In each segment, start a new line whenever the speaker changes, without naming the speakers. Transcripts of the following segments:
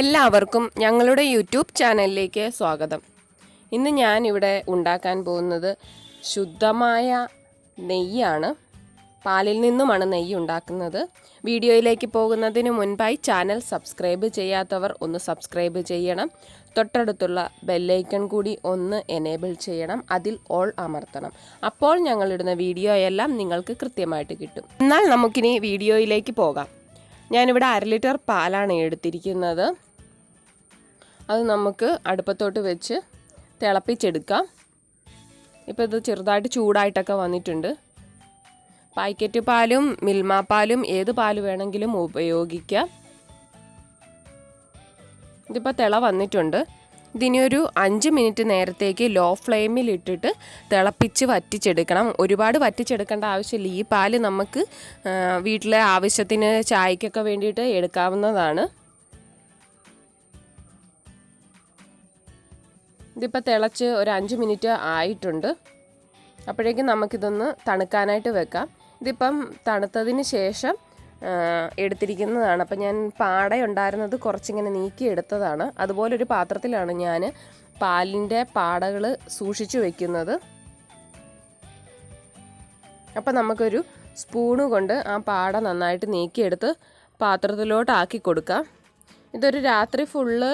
എല്ലാവർക്കും ഞങ്ങളുടെ യൂട്യൂബ് ചാനലിലേക്ക് സ്വാഗതം. ഇന്ന് ഞാൻ ഇവിടെ ഉണ്ടാക്കാൻ പോകുന്നത് ശുദ്ധമായ നെയ്യാണ്. പാലിൽ നിന്നുമാണ് നെയ്യ് ഉണ്ടാക്കുന്നത്. വീഡിയോയിലേക്ക് പോകുന്നതിന് മുൻപായി ചാനൽ സബ്സ്ക്രൈബ് ചെയ്യാത്തവർ ഒന്ന് സബ്സ്ക്രൈബ് ചെയ്യണം. തൊട്ടടുത്തുള്ള ബെല്ലൈക്കൺ കൂടി ഒന്ന് എനേബിൾ ചെയ്യണം. അതിൽ ഓൾ അമർത്തണം. അപ്പോൾ ഞങ്ങളിടുന്ന വീഡിയോ എല്ലാം നിങ്ങൾക്ക് കൃത്യമായിട്ട് കിട്ടും. എന്നാൽ നമുക്കിനി വീഡിയോയിലേക്ക് പോകാം. ഞാനിവിടെ 1/2 ലിറ്റർ പാലാണ് എടുത്തിരിക്കുന്നത്. അത് നമുക്ക് അടുപ്പത്തോട്ട് വെച്ച് തിളപ്പിച്ചെടുക്കാം. ഇപ്പോൾ ഇത് ചെറുതായിട്ട് ചൂടായിട്ടൊക്കെ വന്നിട്ടുണ്ട്. പാക്കറ്റ് പാലും മിൽമ പാലും ഏത് പാല് വേണമെങ്കിലും ഉപയോഗിക്കാം. ഇതിപ്പോൾ തിള വന്നിട്ടുണ്ട്. ഇതിനി ഒരു 5 മിനിറ്റ് നേരത്തേക്ക് ലോ ഫ്ലെയിമിൽ ഇട്ടിട്ട് തിളപ്പിച്ച് വറ്റിച്ചെടുക്കണം. ഒരുപാട് വറ്റിച്ചെടുക്കേണ്ട ആവശ്യമില്ല. ഈ പാല് നമുക്ക് വീട്ടിലെ ആവശ്യത്തിന് ചായക്കൊക്കെ വേണ്ടിയിട്ട് എടുക്കാവുന്നതാണ്. ഇതിപ്പോൾ തിളച്ച് ഒരു 5 മിനിറ്റ് ആയിട്ടുണ്ട്. അപ്പോഴേക്കും നമുക്കിതൊന്ന് തണുക്കാനായിട്ട് വെക്കാം. ഇതിപ്പം തണുത്തതിന് ശേഷം എടുത്തിരിക്കുന്നതാണ്. അപ്പം ഞാൻ പാടയുണ്ടായിരുന്നത് കുറച്ചിങ്ങനെ നീക്കി എടുത്തതാണ്. അതുപോലൊരു പാത്രത്തിലാണ് ഞാൻ പാലിൻ്റെ പാടകൾ സൂക്ഷിച്ചു വെക്കുന്നത്. അപ്പം നമുക്കൊരു സ്പൂണ് കൊണ്ട് ആ പാട നന്നായിട്ട് നീക്കിയെടുത്ത് പാത്രത്തിലോട്ടാക്കി കൊടുക്കാം. ഇതൊരു രാത്രി ഫുള്ള്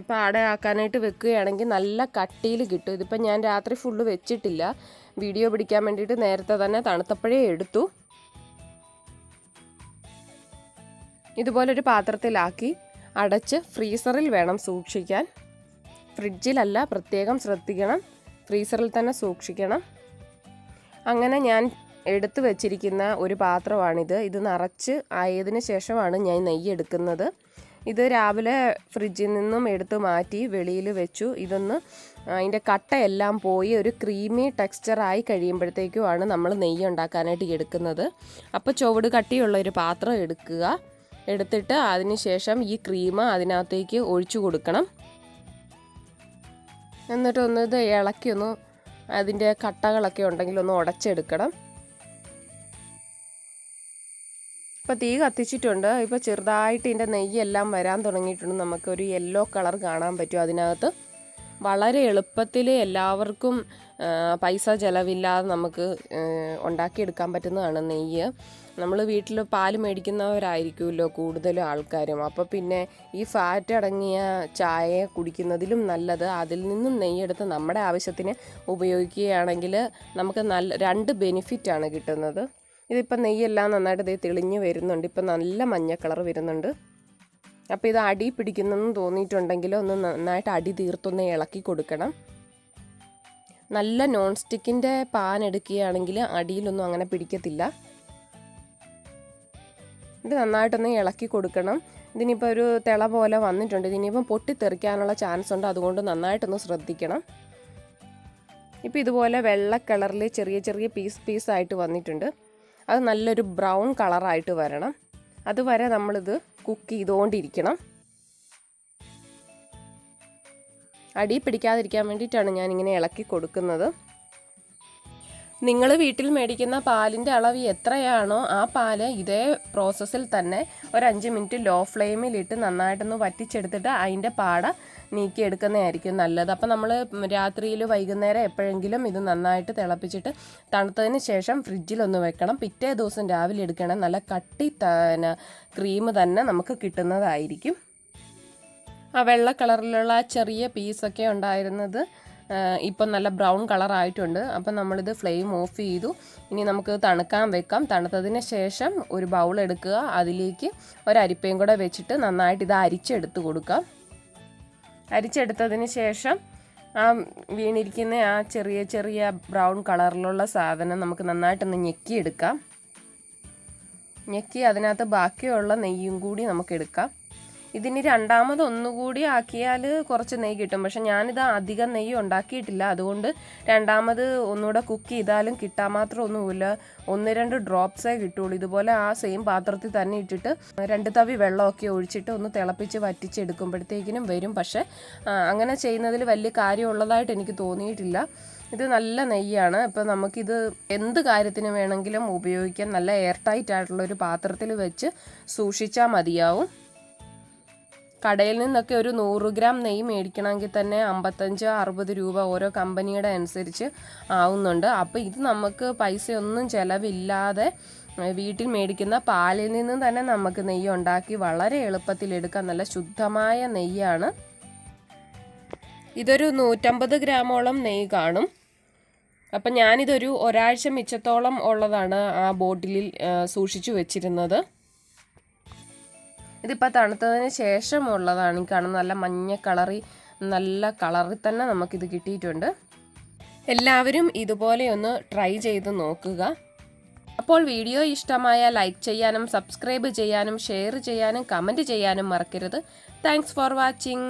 പാടയാക്കാനായിട്ട് വെക്കുകയാണെങ്കിൽ നല്ല കട്ടിയിൽ കിട്ടും. ഇതിപ്പം ഞാൻ രാത്രി ഫുള്ള് വെച്ചിട്ടില്ല. വീഡിയോ പിടിക്കാൻ വേണ്ടിയിട്ട് നേരത്തെ തന്നെ തണുത്തപ്പോഴേ എടുത്തു. ഇതുപോലൊരു പാത്രത്തിലാക്കി അടച്ച് ഫ്രീസറിൽ വേണം സൂക്ഷിക്കാൻ. ഫ്രിഡ്ജിലല്ല, പ്രത്യേകം ശ്രദ്ധിക്കണം. ഫ്രീസറിൽ തന്നെ സൂക്ഷിക്കണം. അങ്ങനെ ഞാൻ എടുത്തു വച്ചിരിക്കുന്ന ഒരു പാത്രമാണിത്. ഇത് നിറച്ച് ആയതിന് ശേഷമാണ് ഞാൻ നെയ്യ് എടുക്കുന്നത്. ഇത് രാവിലെ ഫ്രിഡ്ജിൽ നിന്നും എടുത്ത് മാറ്റി വെളിയിൽ വെച്ചു. ഇതൊന്ന് അതിൻ്റെ കട്ടയെല്ലാം പോയി ഒരു ക്രീമി ടെക്സ്ചറായി കഴിയുമ്പോഴത്തേക്കുമാണ് നമ്മൾ നെയ്യ് ഉണ്ടാക്കാനായിട്ട് എടുക്കുന്നത്. അപ്പോൾ ചുവട് കട്ടിയുള്ള ഒരു പാത്രം എടുക്കുക. എടുത്തിട്ട് അതിന് ശേഷം ഈ ക്രീം അതിനകത്തേക്ക് ഒഴിച്ചു കൊടുക്കണം. എന്നിട്ടൊന്ന് ഇത് ഇളക്കി അതിൻ്റെ കട്ടകളൊക്കെ ഉണ്ടെങ്കിൽ ഒന്ന് ഉടച്ചെടുക്കണം. ഇപ്പോൾ തീ കത്തിച്ചിട്ടുണ്ട്. ഇപ്പോൾ ചെറുതായിട്ട് ഇതിൻ്റെ നെയ്യെല്ലാം വരാൻ തുടങ്ങിയിട്ടുണ്ട്. നമുക്കൊരു യെല്ലോ കളർ കാണാൻ പറ്റും അതിനകത്ത്. വളരെ എളുപ്പത്തിൽ എല്ലാവർക്കും പൈസ ചിലവില്ലാതെ നമുക്ക് ഉണ്ടാക്കിയെടുക്കാൻ പറ്റുന്നതാണ് നെയ്യ്. നമ്മൾ വീട്ടിൽ പാല് മേടിക്കുന്നവരായിരിക്കുമല്ലോ കൂടുതലും ആൾക്കാരും. അപ്പോൾ പിന്നെ ഈ ഫാറ്റ് അടങ്ങിയ ചായ കുടിക്കുന്നതിലും നല്ലത് അതിൽ നിന്നും നെയ്യെടുത്ത് നമ്മുടെ ആവശ്യത്തിന് ഉപയോഗിക്കുകയാണെങ്കിൽ നമുക്ക് നല്ല 2 ബെനിഫിറ്റാണ് കിട്ടുന്നത്. ഇതിപ്പോൾ നെയ്യെല്ലാം നന്നായിട്ട് തെളിഞ്ഞ് വരുന്നുണ്ട്. ഇപ്പം നല്ല മഞ്ഞ കളർ വരുന്നുണ്ട്. അപ്പോൾ ഇത് അടി പിടിക്കുന്നെന്ന് തോന്നിയിട്ടുണ്ടെങ്കിൽ ഒന്ന് നന്നായിട്ട് അടി തീർത്തൊന്ന് ഇളക്കി കൊടുക്കണം. നല്ല നോൺ സ്റ്റിക്കിൻ്റെ പാൻ എടുക്കുകയാണെങ്കിൽ അടിയിലൊന്നും അങ്ങനെ പിടിക്കത്തില്ല. ഇത് നന്നായിട്ടൊന്ന് ഇളക്കി കൊടുക്കണം. ഇതിനിപ്പോൾ ഒരു തിള പോലെ വന്നിട്ടുണ്ട്. ഇതിനിപ്പം പൊട്ടിത്തെറിക്കാനുള്ള ചാൻസ് ഉണ്ട്. അതുകൊണ്ട് നന്നായിട്ടൊന്ന് ശ്രദ്ധിക്കണം. ഇപ്പോൾ ഇതുപോലെ വെള്ള കളറിൽ ചെറിയ ചെറിയ പീസായിട്ട് വന്നിട്ടുണ്ട്. അത് നല്ലൊരു ബ്രൗൺ കളറായിട്ട് വരണം. അതുവരെ നമ്മളിത് കുക്ക് ചെയ്തുകൊണ്ടിരിക്കണം. അടി പിടിക്കാതിരിക്കാൻ വേണ്ടിയിട്ടാണ് ഞാനിങ്ങനെ ഇളക്കി കൊടുക്കുന്നത്. നിങ്ങൾ വീട്ടിൽ മേടിക്കുന്ന പാലിൻ്റെ അളവ് എത്രയാണോ ആ പാല് ഇതേ പ്രോസസ്സിൽ തന്നെ ഒരു 5 മിനിറ്റ് ലോ ഫ്ലെയിമിലിട്ട് നന്നായിട്ടൊന്ന് വറ്റിച്ചെടുത്തിട്ട് അതിൻ്റെ പാട നീക്കിയെടുക്കുന്നതായിരിക്കും നല്ലത്. അപ്പോൾ നമ്മൾ രാത്രിയിൽ വൈകുന്നേരം എപ്പോഴെങ്കിലും ഇത് നന്നായിട്ട് തിളപ്പിച്ചിട്ട് തണുത്തതിന് ശേഷം ഫ്രിഡ്ജിലൊന്ന് വെക്കണം. പിറ്റേ ദിവസം രാവിലെ എടുക്കണം. നല്ല കട്ടി ക്രീം തന്നെ നമുക്ക് കിട്ടുന്നതായിരിക്കും. ആ വെള്ള കളറിലുള്ള ചെറിയ പീസൊക്കെ ഉണ്ടായിരുന്നത് ഇപ്പം നല്ല ബ്രൗൺ കളറായിട്ടുണ്ട്. അപ്പം നമ്മളിത് ഫ്ലെയിം ഓഫ് ചെയ്തു. ഇനി നമുക്ക് തണുക്കാൻ വെക്കാം. തണുത്തതിന് ശേഷം ഒരു ബൗൾ എടുക്കുക. അതിലേക്ക് ഒരരിപ്പയും കൂടെ വെച്ചിട്ട് നന്നായിട്ട് ഇത് അരിച്ചെടുത്ത് കൊടുക്കാം. അരിച്ചെടുത്തതിന് ശേഷം ആ വീണിരിക്കുന്ന ആ ചെറിയ ചെറിയ ബ്രൗൺ കളറിലുള്ള സാധനം നമുക്ക് നന്നായിട്ടൊന്ന് ഞെക്കിയെടുക്കാം. ഞെക്കി അതിനകത്ത് ബാക്കിയുള്ള നെയ്യും കൂടി നമുക്ക് എടുക്കാം. ഇതിന് രണ്ടാമത് ഒന്നുകൂടി ആക്കിയാൽ കുറച്ച് നെയ്യ് കിട്ടും. പക്ഷെ ഞാനിത് അധികം നെയ്യ് ഉണ്ടാക്കിയിട്ടില്ല. അതുകൊണ്ട് രണ്ടാമത് ഒന്നുകൂടെ കുക്ക് ചെയ്താലും കിട്ടാൻ മാത്രം ഒന്നുമില്ല. 1-2 ഡ്രോപ്സേ കിട്ടുള്ളൂ. ഇതുപോലെ ആ സെയിം പാത്രത്തിൽ തന്നെ ഇട്ടിട്ട് 2 തവി വെള്ളമൊക്കെ ഒഴിച്ചിട്ട് ഒന്ന് തിളപ്പിച്ച് വറ്റിച്ചെടുക്കുമ്പോഴത്തേക്കിനും വരും. പക്ഷേ അങ്ങനെ ചെയ്യുന്നതിൽ വലിയ കാര്യമുള്ളതായിട്ട് എനിക്ക് തോന്നിയിട്ടില്ല. ഇത് നല്ല നെയ്യാണ്. അപ്പോൾ നമുക്കിത് എന്ത് കാര്യത്തിന് വേണമെങ്കിലും ഉപയോഗിക്കാം. നല്ല എയർ ടൈറ്റ് ആയിട്ടുള്ളൊരു പാത്രത്തിൽ വെച്ച് സൂക്ഷിച്ചാൽ മതിയാവും. കടയിൽ നിന്നൊക്കെ ഒരു 100 ഗ്രാം നെയ്യ് മേടിക്കണമെങ്കിൽ തന്നെ 55-60 രൂപ ഓരോ കമ്പനിയുടെ അനുസരിച്ച് ആവുന്നുണ്ട്. അപ്പോൾ ഇത് നമുക്ക് പൈസയൊന്നും ചിലവില്ലാതെ വീട്ടിൽ മേടിക്കുന്ന പാലിൽ നിന്നും തന്നെ നമുക്ക് നെയ്യ് ഉണ്ടാക്കി വളരെ എളുപ്പത്തിൽ എടുക്കാൻ. നല്ല ശുദ്ധമായ നെയ്യാണ്. ഇതൊരു 150 ഗ്രാമോളം നെയ്യ് കാണും. അപ്പം ഞാനിതൊരു ഒരാഴ്ച മിച്ചത്തോളം ഉള്ളതാണ് ആ ബോട്ടിലിൽ സൂക്ഷിച്ചു വെച്ചിരുന്നത്. ഇതിപ്പോൾ തണുത്തതിന് ശേഷമുള്ളതാണ്. ഈ കാണുന്ന നല്ല മഞ്ഞ നല്ല കളറിൽ തന്നെ നമുക്കിത് കിട്ടിയിട്ടുണ്ട്. എല്ലാവരും ഇതുപോലെ ഒന്ന് ട്രൈ ചെയ്ത് നോക്കുക. അപ്പോൾ വീഡിയോ ഇഷ്ടമായ ലൈക്ക് ചെയ്യാനും സബ്സ്ക്രൈബ് ചെയ്യാനും ഷെയർ ചെയ്യാനും കമൻറ്റ് ചെയ്യാനും മറക്കരുത്. Thanks for watching.